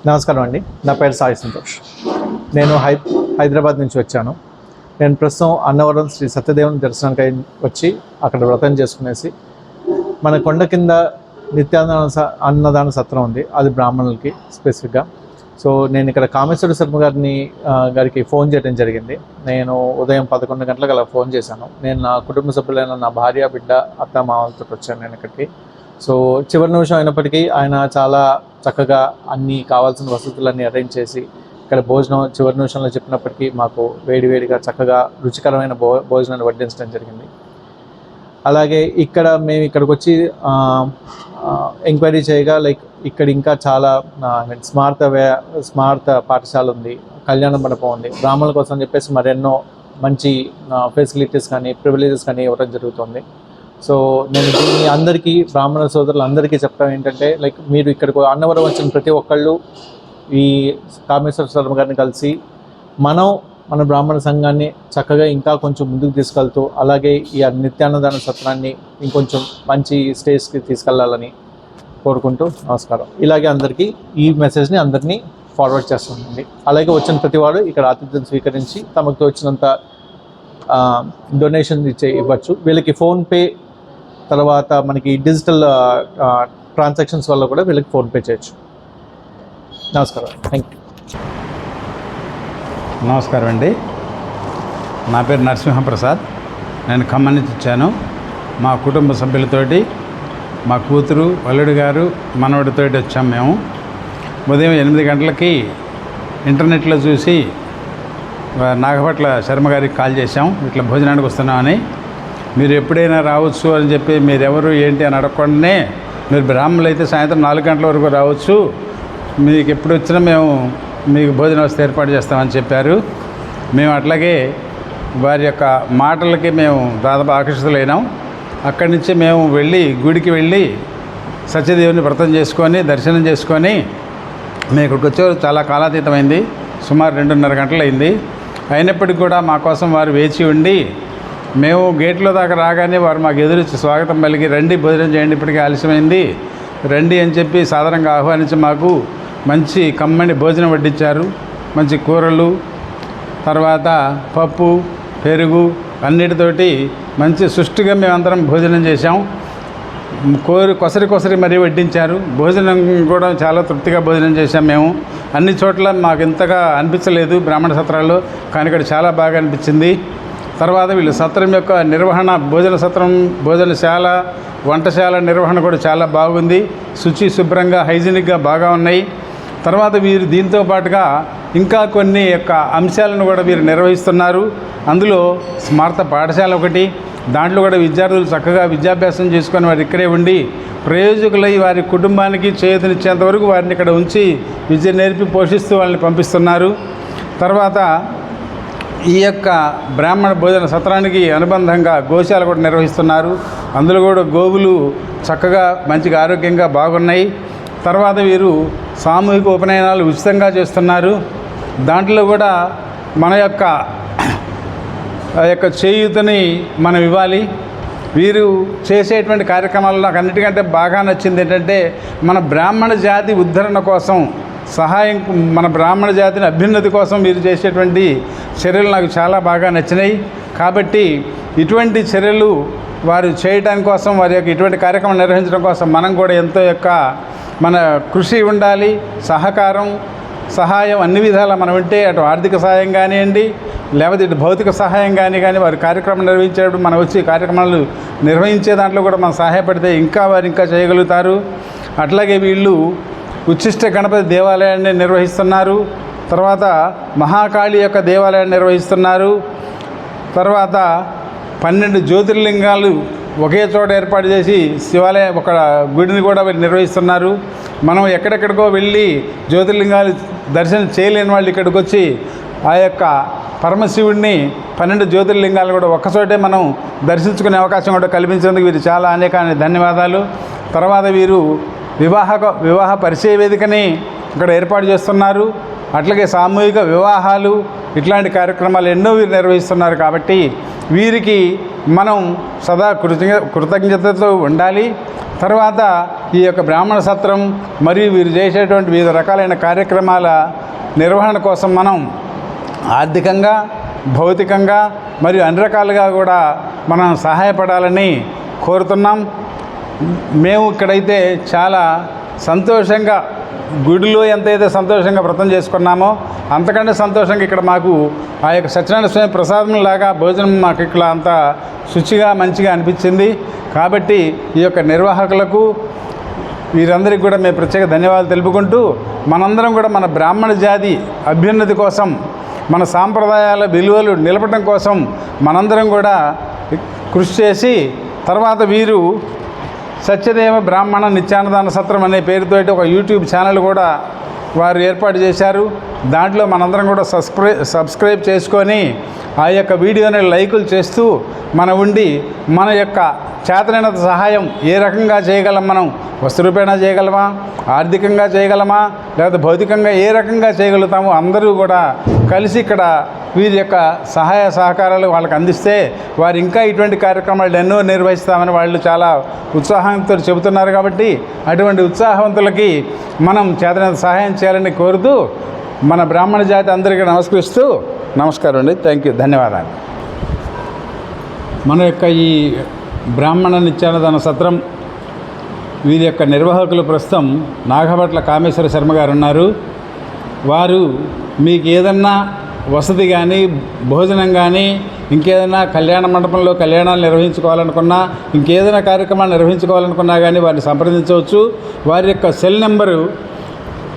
నమస్కారం అండి. నా పేరు సాయి సంతోష్. నేను హైదరాబాద్ నుంచి వచ్చాను. నేను ప్రస్తుతం అన్నవరం శ్రీ సత్యదేవుని దర్శనానికి వచ్చి అక్కడ వ్రతం చేసుకునేసి మన కొండ కింద అన్నదాన సత్రం ఉంది, అది బ్రాహ్మణులకి స్పెసిఫిక్గా. సో నేను ఇక్కడ కామేశ్వర శర్మ గారికి ఫోన్ చేయడం జరిగింది. నేను ఉదయం 11 గంటలకు అలా ఫోన్ చేశాను. నేను నా కుటుంబ సభ్యులైన నా భార్య, బిడ్డ, అత్త, మామలతో వచ్చాను నేను ఇక్కడికి. సో చివరి నిమిషం అయినప్పటికీ ఆయన చాలా చక్కగా అన్నీ కావాల్సిన వసతులన్నీ అరేంజ్ చేసి ఇక్కడ భోజనం చివరి నిమిషంలో చెప్పినప్పటికీ మాకు వేడివేడిగా చక్కగా రుచికరమైన భోజనాన్ని వడ్డించడం జరిగింది. అలాగే మేము ఇక్కడికి వచ్చి ఎంక్వైరీ చేయగా ఇక్కడ ఇంకా చాలా స్మార్త పాఠశాల ఉంది, కళ్యాణ మండపం ఉంది, బ్రాహ్మణుల కోసం అని చెప్పేసి మరెన్నో మంచి ఫెసిలిటీస్ కానీ ప్రివిలేజెస్ కానీ ఇవ్వడం జరుగుతుంది. సో నేను దీన్ని అందరికీ బ్రాహ్మణ సోదరులందరికీ చెప్పడం ఏంటంటే మీరు ఇక్కడికి అన్నవరం వచ్చిన ప్రతి ఒక్కళ్ళు ఈ కామేశ్వర శర్మ గారిని కలిసి మన బ్రాహ్మణ సంఘాన్ని చక్కగా ఇంకా కొంచెం ముందుకు తీసుకెళ్తూ అలాగే ఈ నిత్యాన్నదాన సత్రాన్ని ఇంకొంచెం మంచి స్టేజ్కి తీసుకెళ్లాలని కోరుకుంటూ నమస్కారం. ఇలాగే అందరికీ ఈ మెసేజ్ని అందరినీ ఫార్వర్డ్ చేస్తుందండి. అలాగే వచ్చిన ప్రతి వాడు ఇక్కడ ఆతిథ్యం స్వీకరించి తమకు వచ్చినంత డొనేషన్ ఇవ్వచ్చు. వీళ్ళకి ఫోన్పే తర్వాత మనకి డిజిటల్ ట్రాన్సాక్షన్స్ వల్ల కూడా వీళ్ళకి ఫోన్పే చేయొచ్చు. నమస్కారం. Thank you. నమస్కారం అండి. నా పేరు నరసింహప్రసాద్. నేను ఖమ్మం నుంచి వచ్చాను. మా కుటుంబ సభ్యులతోటి మా కూతురు, అల్లుడు గారు, మనవడితో వచ్చాం. మేము ఉదయం 8 గంటలకి ఇంటర్నెట్లో చూసి నాగపట్ల శర్మ గారికి కాల్ చేశాం, ఇట్లా భోజనానికి వస్తున్నామని. మీరు ఎప్పుడైనా రావచ్చు అని చెప్పి మీరెవరు ఏంటి అని అడగకుండానే మీరు బ్రాహ్మణులు అయితే సాయంత్రం 4 గంటల వరకు రావచ్చు, మీకు ఎప్పుడు వచ్చినా మేము మీకు భోజన వ్యవస్థ ఏర్పాటు చేస్తామని చెప్పారు. మేము అట్లాగే వారి యొక్క మాటలకి మేము దాదాపు ఆకర్షితులైనాం. అక్కడి నుంచి మేము గుడికి వెళ్ళి సత్యదేవుని వ్రతం చేసుకొని దర్శనం చేసుకొని మేము ఇక్కడికి వచ్చే చాలా కాలాతీతమైంది. సుమారు 2:30 గంటలు అయింది. అయినప్పటికీ కూడా మా కోసం వారు వేచి ఉండి మేము గేట్లో దాకా రాగానే వారు మాకు ఎదురొచ్చి స్వాగతం పలికి రండి భోజనం చేయండి, ఇప్పటికీ ఆలస్యమైంది రండి అని చెప్పి సాధారణంగా ఆహ్వానించి మాకు మంచి కమ్మని భోజనం వడ్డించారు. మంచి కూరలు, తర్వాత పప్పు, పెరుగు అన్నిటితోటి మంచి సుష్టిగా మేమందరం భోజనం చేశాం. కొసరి మరీ వడ్డించారు. భోజనం కూడా చాలా తృప్తిగా భోజనం చేశాం. మేము అన్ని చోట్ల మాకు ఇంతగా అనిపించలేదు బ్రాహ్మణ సత్రాల్లో, కానీ ఇక్కడ చాలా బాగా అనిపించింది. తర్వాత వీళ్ళు సత్రం యొక్క నిర్వహణ, భోజన సత్రం, భోజనశాల, వంటశాల నిర్వహణ కూడా చాలా బాగుంది. శుభ్రంగా హైజీనిక్గా బాగా ఉన్నాయి. తర్వాత వీరు దీంతో పాటుగా ఇంకా కొన్ని యొక్క అంశాలను కూడా వీరు నిర్వహిస్తున్నారు. అందులో స్మార్త పాఠశాల ఒకటి, దాంట్లో కూడా విద్యార్థులు చక్కగా విద్యాభ్యాసం చేసుకొని వారు ఇక్కడే ఉండి ప్రయోజకులై వారి కుటుంబానికి చేయూతనిచ్చేంత వరకు వారిని ఇక్కడ ఉంచి విద్య నేర్పి పోషిస్తూ వాళ్ళని పంపిస్తున్నారు. తర్వాత ఈ యొక్క బ్రాహ్మణ భోజన సత్రానికి అనుబంధంగా గోశాల కూడా నిర్వహిస్తున్నారు. అందులో కూడా గోవులు చక్కగా మంచిగా ఆరోగ్యంగా బాగున్నాయి. తర్వాత వీరు సామూహిక ఉపనయనాలు ఉచితంగా చేస్తున్నారు. దాంట్లో కూడా మన యొక్క చేయూతని మనం ఇవ్వాలి. వీరు చేసేటువంటి కార్యక్రమాల్లో నాకు అన్నిటికంటే బాగా నచ్చింది ఏంటంటే మన బ్రాహ్మణ జాతి ఉద్ధరణ కోసం సహాయం, మన బ్రాహ్మణ జాతిని అభ్యున్నతి కోసం వీరు చేసేటువంటి చర్యలు నాకు చాలా బాగా నచ్చినాయి. కాబట్టి ఇటువంటి చర్యలు వారు చేయడానికి కోసం, వారి యొక్క ఇటువంటి కార్యక్రమం నిర్వహించడం కోసం మనం కూడా ఎంతో మన కృషి ఉండాలి. సహాయం అన్ని విధాలా మనం ఉంటే, అటు ఆర్థిక సహాయం కానివ్వండి, లేకపోతే ఇటు భౌతిక సహాయం కానీ వారి కార్యక్రమం నిర్వహించేటప్పుడు మనం వచ్చి కార్యక్రమాలు నిర్వహించే దాంట్లో కూడా మనం సహాయపడితే వారు ఇంకా చేయగలుగుతారు. అట్లాగే వీళ్ళు ఉచ్చిష్ట గణపతి దేవాలయాన్ని నిర్వహిస్తున్నారు. తర్వాత మహాకాళి యొక్క దేవాలయాన్ని నిర్వహిస్తున్నారు. తర్వాత 12 జ్యోతిర్లింగాలు ఒకే చోట ఏర్పాటు చేసి శివాలయం ఒక గుడిని కూడా నిర్వహిస్తున్నారు. మనం ఎక్కడెక్కడికో వెళ్ళి జ్యోతిర్లింగాలు దర్శనం చేయలేని వాళ్ళు ఇక్కడికి వచ్చి ఆ యొక్క పరమశివుడిని 12 జ్యోతిర్లింగాలు కూడా ఒక్కచోటే మనం దర్శించుకునే అవకాశం కూడా కల్పించేందుకు వీరు చాలా అనేక ధన్యవాదాలు. తర్వాత వీరు వివాహ పరిచయ వేదికని ఇక్కడ ఏర్పాటు చేస్తున్నారు. అట్లాగే సామూహిక వివాహాలు, ఇట్లాంటి కార్యక్రమాలు ఎన్నో వీరు నిర్వహిస్తున్నారు. కాబట్టి వీరికి మనం సదా కృతజ్ఞతతో ఉండాలి. తర్వాత ఈ యొక్క బ్రాహ్మణ సత్రం మరియు వీరు చేసేటువంటి వివిధ రకాలైన కార్యక్రమాల నిర్వహణ కోసం మనం ఆర్థికంగా, భౌతికంగా మరియు అన్ని రకాలుగా కూడా మనం సహాయపడాలని కోరుతున్నాం. మేము ఇక్కడైతే చాలా సంతోషంగా గుడిలో ఎంతైతే సంతోషంగా వ్రతం చేసుకున్నామో అంతకంటే సంతోషంగా ఇక్కడ మాకు ఆ యొక్క సత్యనారాయణ స్వామి ప్రసాదం లాగా భోజనం మాకు ఇక్కడ అంత శుచిగా మంచిగా అనిపించింది. కాబట్టి ఈ యొక్క నిర్వాహకులకు వీరందరికీ కూడా మేము ప్రత్యేక ధన్యవాదాలు తెలుపుకుంటూ మనందరం కూడా మన బ్రాహ్మణ జాతి అభ్యున్నతి కోసం, మన సాంప్రదాయాల విలువలు నిలపడం కోసం మనందరం కూడా కృషి చేసి తర్వాత వీరు సత్యదేవ బ్రాహ్మణ నిత్యాన్నదాన సత్రం అనే పేరుతోటి ఒక యూట్యూబ్ ఛానల్ కూడా వారు ఏర్పాటు చేశారు. దాంట్లో మనందరం కూడా సబ్స్క్రైబ్ చేసుకొని ఆ యొక్క వీడియోని లైకులు చేస్తూ మన యొక్క చేతనైనంత సహాయం ఏ రకంగా చేయగలం, మనం వస్తురూపేణా చేయగలమా, ఆర్థికంగా చేయగలమా, లేకపోతే భౌతికంగా ఏ రకంగా చేయగలుగుతామో అందరూ కూడా కలిసి ఇక్కడ వీరి యొక్క సహాయ సహకారాలు వాళ్ళకి అందిస్తే వారు ఇంకా ఇటువంటి కార్యక్రమాలు ఎన్నో నిర్వహిస్తామని వాళ్ళు చాలా ఉత్సాహంతో చెబుతున్నారు. కాబట్టి అటువంటి ఉత్సాహవంతులకి మనం చేతనైనంత సహాయం చేయాలని కోరుతూ మన బ్రాహ్మణ జాతి అందరికీ నమస్కరిస్తూ నమస్కారం అండి. థ్యాంక్ యూ, ధన్యవాదాలు. మన యొక్క ఈ బ్రాహ్మణ నిత్యాన్నదాన సత్రం వీరి యొక్క నిర్వాహకులు ప్రస్తుతం నాగభట్ల కామేశ్వర శర్మ గారు ఉన్నారు. వారు మీకు ఏదన్నా వసతి కానీ, భోజనం కానీ, ఇంకేదైనా కళ్యాణ మండపంలో కళ్యాణాలు నిర్వహించుకోవాలనుకున్నా, ఇంకేదైనా కార్యక్రమాలు నిర్వహించుకోవాలనుకున్నా కానీ వారిని సంప్రదించవచ్చు. వారి యొక్క సెల్ నెంబరు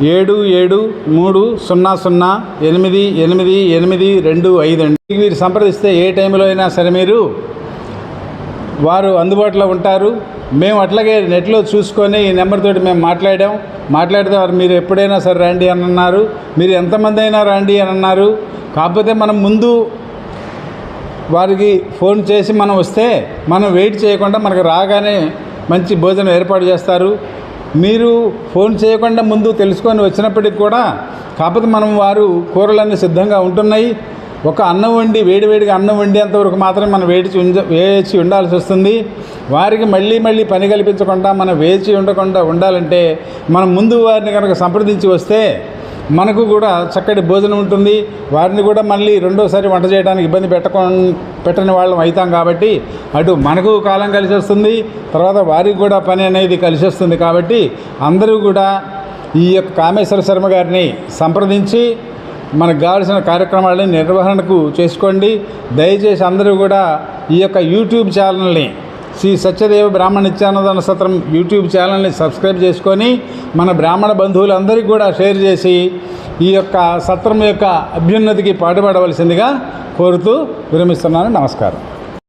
7730088825 అండి. వీరు సంప్రదిస్తే ఏ టైంలో అయినా సరే వారు అందుబాటులో ఉంటారు. మేము అట్లాగే నెట్లో చూసుకొని ఈ నెంబర్ తోటి మేము మాట్లాడితే వారు మీరు ఎప్పుడైనా సరే రండి అని అన్నారు. మీరు ఎంతమంది అయినా రండి అని అన్నారు. కాకపోతే మనం ముందు వారికి ఫోన్ చేసి మనం వస్తే మనం వెయిట్ చేయకుండా మనకు రాగానే మంచి భోజనం ఏర్పాటు చేస్తారు. మీరు ఫోన్ చేయకుండా ముందు తెలుసుకొని వచ్చినప్పటికి కూడా కాకపోతే వారు కూరలన్నీ సిద్ధంగా ఉంటున్నాయి. ఒక అన్నం వండి వేడివేడిగా అన్నం వండేంతవరకు మాత్రమే మనం వేచి ఉండాల్సి వస్తుంది. వారికి మళ్ళీ పని కల్పించకుండా మనం వేచి ఉండకుండా ఉండాలంటే మనం ముందు వారిని కనుక సంప్రదించి వస్తే మనకు కూడా చక్కటి భోజనం ఉంటుంది. వారిని కూడా మళ్ళీ రెండోసారి వంట చేయడానికి ఇబ్బంది పెట్టని వాళ్ళం అవుతాం. కాబట్టి అటు మనకు కాలం కలిసి వస్తుంది, తర్వాత వారికి కూడా పని అనేది కలిసి వస్తుంది. కాబట్టి అందరూ కూడా ఈ యొక్క కామేశ్వర శర్మ గారిని సంప్రదించి మనకు కావాల్సిన కార్యక్రమాలని నిర్వహణకు చేసుకోండి. దయచేసి అందరూ కూడా ఈ యొక్క యూట్యూబ్ ఛానల్ని శ్రీ సత్యదేవ బ్రాహ్మణ నిత్యాన్నదాన సత్రం యూట్యూబ్ ఛానల్ని సబ్స్క్రైబ్ చేసుకొని మన బ్రాహ్మణ బంధువులందరికీ కూడా షేర్ చేసి ఈ యొక్క సత్రం యొక్క అభ్యున్నతికి పాటుపడవలసిందిగా కోరుతూ విరమిస్తున్నాను. నమస్కారం.